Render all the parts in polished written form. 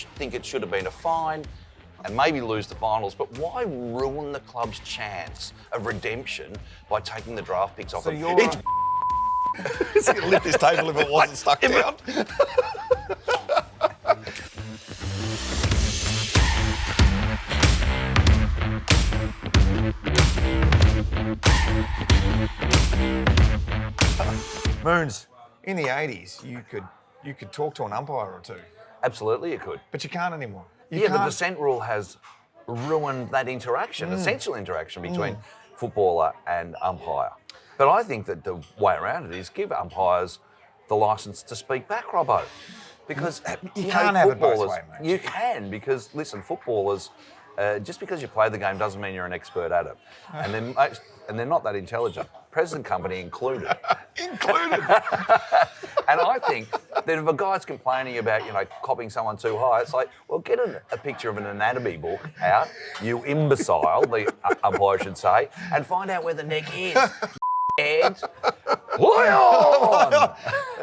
think it should have been a fine and maybe lose the finals, but why ruin the club's chance of redemption by taking the draft picks off them? It's It's going to lift this table if it wasn't stuck down. Moons, in the 80s, you could talk to an umpire or two, Absolutely, you could. but you can't anymore. The dissent rule has ruined that interaction, essential interaction between footballer and umpire. But I think that the way around it is give umpires the licence to speak back, Robbo. Because You can't have it both ways, mate. You can, because listen, footballers, just because you play the game doesn't mean you're an expert at it. And they're not that intelligent. Present company included. And I think that if a guy's complaining about, copping someone too high, it's like, well, get a picture of an anatomy book out, you imbecile, the umpire should say, and find out where the neck is. And lie on!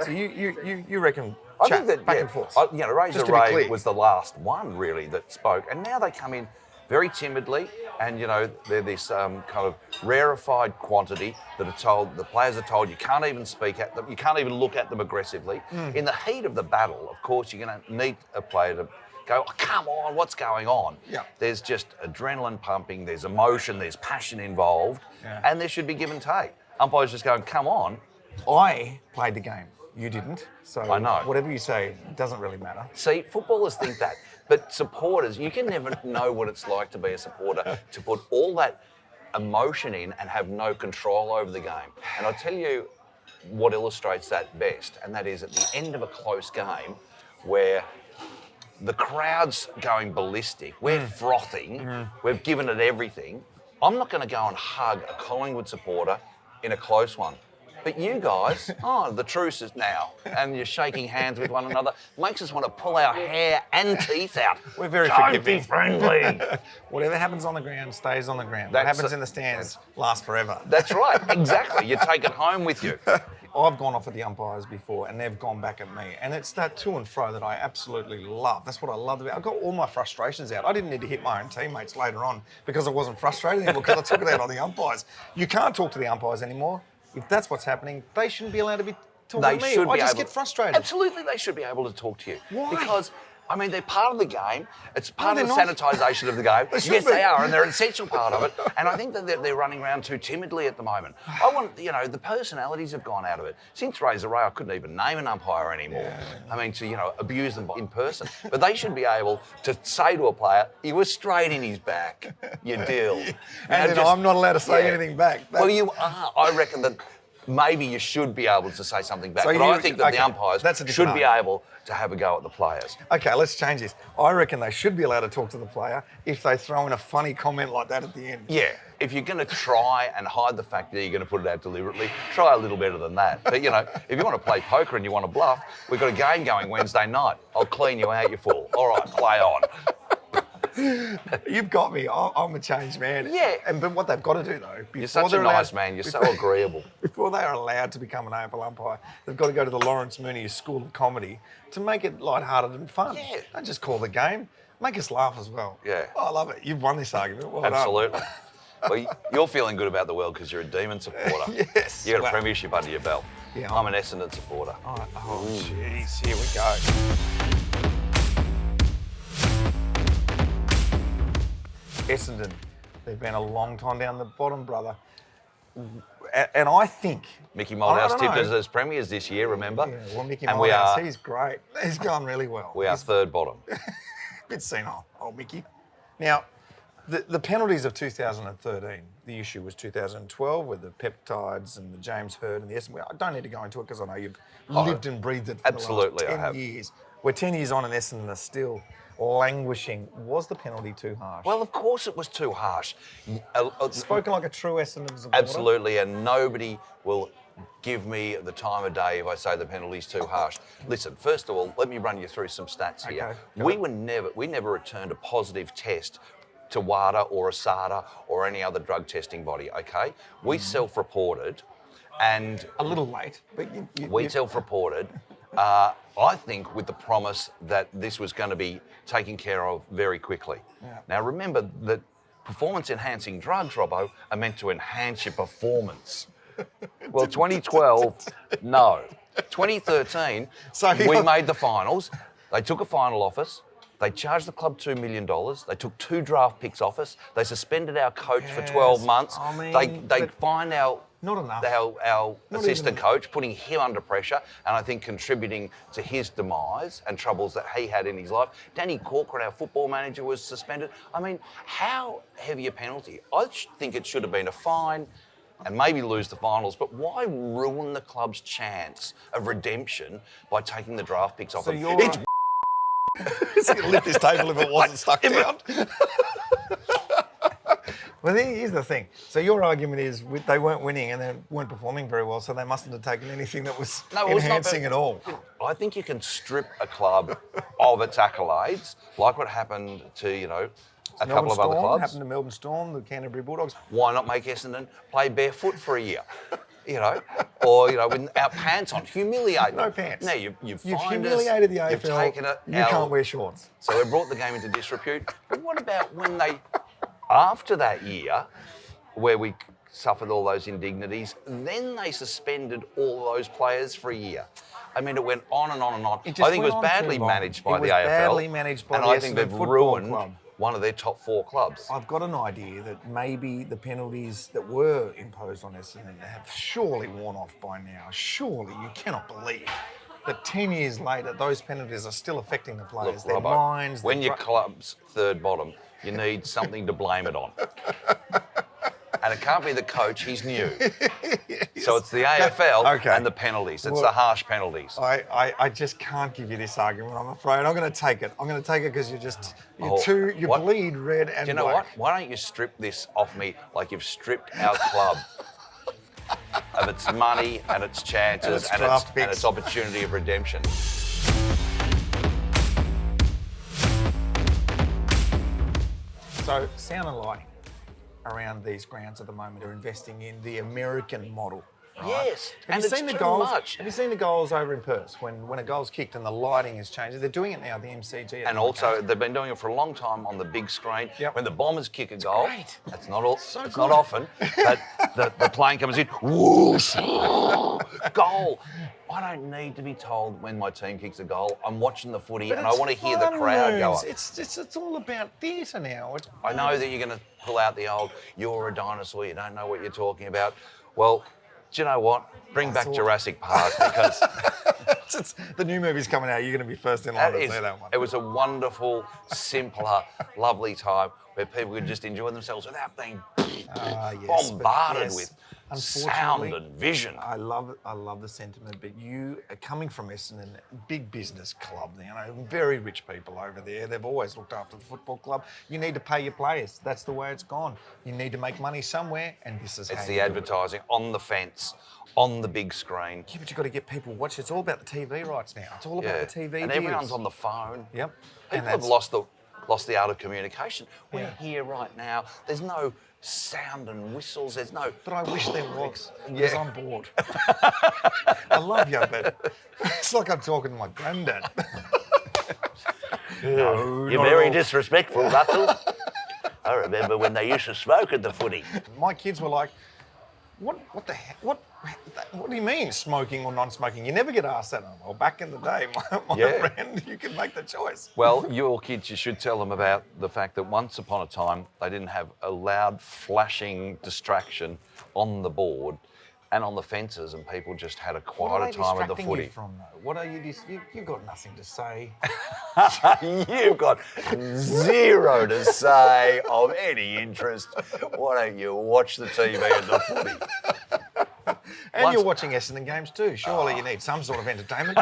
So you reckon I think that back and forth? Razor Ray was the last one really that spoke, and now they come in very timidly, and they're this kind of rarefied quantity that are told. The players are told you can't even speak at them, you can't even look at them aggressively. In the heat of the battle, of course, you're going to need a player to go, oh, come on, what's going on? Yeah. There's just adrenaline pumping, there's emotion, there's passion involved, and there should be give and take. Umpires just going, come on. I played the game. You didn't. So I know. Whatever you say doesn't really matter. See, footballers think that, but supporters, you can never know what it's like to be a supporter, to put all that emotion in and have no control over the game. And I'll tell you what illustrates that best, and that is at the end of a close game where the crowd's going ballistic, we're frothing, we've given it everything. I'm not going to go and hug a Collingwood supporter in a close one. But you guys, the truce is now, and you're shaking hands with one another, makes us want to pull our hair and teeth out. We're very Don't forgiving. be friendly. Whatever happens on the ground stays on the ground. What happens in the stands lasts forever. That's right, exactly. You take it home with you. I've gone off at the umpires before and they've gone back at me. And it's that to and fro that I absolutely love. That's what I love about it. I got all my frustrations out. I didn't need to hit my own teammates later on because I wasn't frustrated anymore because I took it out on the umpires. You can't talk to the umpires anymore. If that's what's happening, they shouldn't be allowed to be talking to me. I just get frustrated. Absolutely, they should be able to talk to you. Why? Because, they're part of the game. It's part of the they're not. sanitisation of the game. Yes, be. they are, and they're an essential part of it. And I think that they're running around too timidly at the moment. I want, the personalities have gone out of it. Since Razor Ray, I couldn't even name an umpire anymore. To abuse them in person. But they should be able to say to a player, "You were straight in his back, you deal." And then I'm not allowed to say anything back. Well, you are. I reckon that maybe you should be able to say something back. So but I think that the umpires should be able to have a go at the players. Okay, let's change this. I reckon they should be allowed to talk to the player if they throw in a funny comment like that at the end. Yeah, if you're going to try and hide the fact that you're going to put it out deliberately, try a little better than that. But, if you want to play poker and you want to bluff, we've got a game going Wednesday night. I'll clean you out, you fool. All right, play on. You've got me. I'm a changed man. Yeah. But what they've got to do, though, You're such a nice man. You're so agreeable. Before they are allowed to become an AFL umpire, they've got to go to the Lawrence Mooney School of Comedy to make it lighthearted and fun. Yeah. Don't just call the game. Make us laugh as well. Yeah. Oh, I love it. You've won this argument. Well Absolutely. Well, you're feeling good about the world because you're a Demon supporter. Yes. You got a premiership under your belt. Yeah, I'm an Essendon supporter. Oh, jeez. Here we go. Essendon, they've been a long time down the bottom, brother. And I think... Mickey Malthouse I don't tipped know. us as premiers this year, remember? Yeah, well, Mickey and Malthouse, he's great. He's gone really well. We are third bottom. Bit senile, old Mickey. Now, the penalties of 2013, the issue was 2012 with the peptides and the James Hird and the Essendon. I don't need to go into it because I know you've lived and breathed it for absolutely, the last 10 years. We're 10 years on and Essendon are still languishing. Was the penalty too harsh? Well, of course it was too harsh. Spoken like a true Essendon supporter. Absolutely, and nobody will give me the time of day if I say the penalty's too harsh. Listen, first of all, let me run you through some stats here. Okay, We never returned a positive test to WADA or ASADA or any other drug testing body, okay? We self-reported and... A little late, but we self-reported I think with the promise that this was going to be taken care of very quickly. Yeah. Now remember that performance-enhancing drugs, Robbo, are meant to enhance your performance. Well, 2012, no. 2013, we made the finals. They took a final off us. They charged the club $2 million. They took 2 draft picks off us. They suspended our coach for 12 months. I mean, they fined our not enough. Our assistant coach, putting him under pressure, and I think contributing to his demise and troubles that he had in his life. Danny Corcoran, our football manager, was suspended. I mean, how heavy a penalty? I think it should have been a fine and maybe lose the finals, but why ruin the club's chance of redemption by taking the draft picks off them? It's He'd lift this table if it wasn't stuck down. Well, here's the thing. So your argument is they weren't winning and they weren't performing very well, so they mustn't have taken anything that was enhancing at all. I think you can strip a club of its accolades, like what happened to, a couple of other clubs. Happened to Melbourne Storm, the Canterbury Bulldogs. Why not make Essendon play barefoot for a year? Or without pants on, humiliate them. No pants. No, you've humiliated the AFL. You've taken it. You can't wear shorts. So we brought the game into disrepute. But what about when after that year, where we suffered all those indignities, then they suspended all those players for a year? I mean, it went on and on and on. I think it was badly managed by the AFL. Badly managed by the AFL. And I think they've ruined one of their top 4 clubs. I've got an idea that maybe the penalties that were imposed on Essendon have surely worn off by now. Surely, you cannot believe that 10 years later, those penalties are still affecting the players, their minds. When your club's third bottom, you need something to blame it on. And it can't be the coach, he's new. Yes. So it's the AFL and the penalties. It's the harsh penalties. I just can't give you this argument, I'm afraid. I'm going to take it. I'm going to take it because you bleed red and black. Do you know what? Why don't you strip this off me like you've stripped our club of its money and its chances and its opportunity of redemption? So, sound and lighting around these grounds at the moment are investing in the American model. Right? Yes, Have you seen the goals? Have you seen the goals over in Perth when a goal's kicked and the lighting has changed? They're doing it now, the MCG. And also, they've been doing it for a long time on the big screen. Yep. When the Bombers kick a goal, great. It's not often, but the plane comes in, whoosh, goal. I don't need to be told when my team kicks a goal. I'm watching the footy and I want to hear the crowd go up. It's all about theatre now. I know that you're going to pull out the old, you're a dinosaur, you don't know what you're talking about. Well, do you know what? Bring back Jurassic Park because... the new movie's coming out. You're going to be first in line to see that one. It was a wonderful, simpler, lovely time where people could just enjoy themselves without being bombarded with sound and vision. I love the sentiment, but you are coming from Essendon, big business club, very rich people over there. They've always looked after the football club. You need to pay your players. That's the way it's gone. You need to make money somewhere, and this is how it's the advertising on the fence, on the big screen. Yeah, but you've got to get people watching. It's all about the TV rights now. It's all about the TV and deals. everyone's on the phone. Yep. People have lost the art of communication. We're here right now. There's no sound and whistles. There's no... But I wish there was, because I'm bored. I love you, but it's like I'm talking to my granddad. No, you're very disrespectful, Russell. I remember when they used to smoke at the footy. My kids were like, what the heck? What do you mean, smoking or non-smoking? You never get asked that. Well, back in the day, my friend, you could make the choice. Well, your kids, you should tell them about the fact that once upon a time, they didn't have a loud, flashing distraction on the board and on the fences, and people just had a quieter time of the footy. You from, though? What are you? You've got nothing to say. You've got zero to say of any interest. Why don't you watch the TV and the footy? And you're watching Essendon games too. Surely you need some sort of entertainment.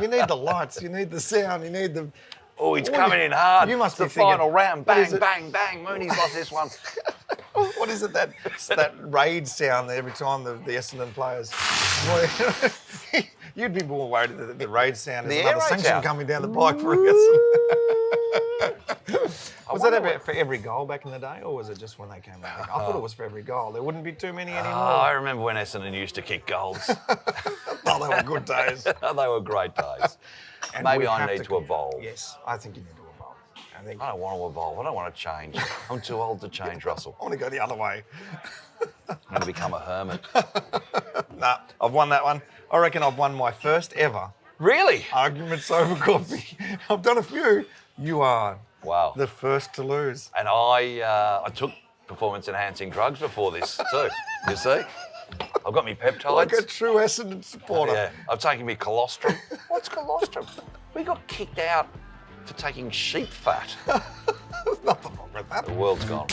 You need the lights, you need the sound, you need the... Oh, he's coming in hard. You must be thinking, final round. Bang, bang, bang. Mooney's lost this one. What is it, that raid sound every time the Essendon players... You'd be more worried that the raid sound is another sanction coming down the pike for Essendon. Was that that for every goal back in the day, or was it just when they came back? I thought it was for every goal. There wouldn't be too many anymore. I remember when Essendon used to kick goals. Oh, they were good days. They were great days. And Maybe we I have need to evolve. Yes, I think you need to evolve. I don't want to evolve. I don't want to change. I'm too old to change, Russell. I want to go the other way. I'm going to become a hermit. Nah, I've won that one. I reckon I've won my first ever Really? arguments over coffee. I've done a few. You are Wow. the first to lose. And I took performance-enhancing drugs before this too. You see? I've got me peptides. Like a true Essendon supporter. Yeah, I've taken me colostrum. What's colostrum? We got kicked out for taking sheep fat. There's nothing wrong with that. The world's gone.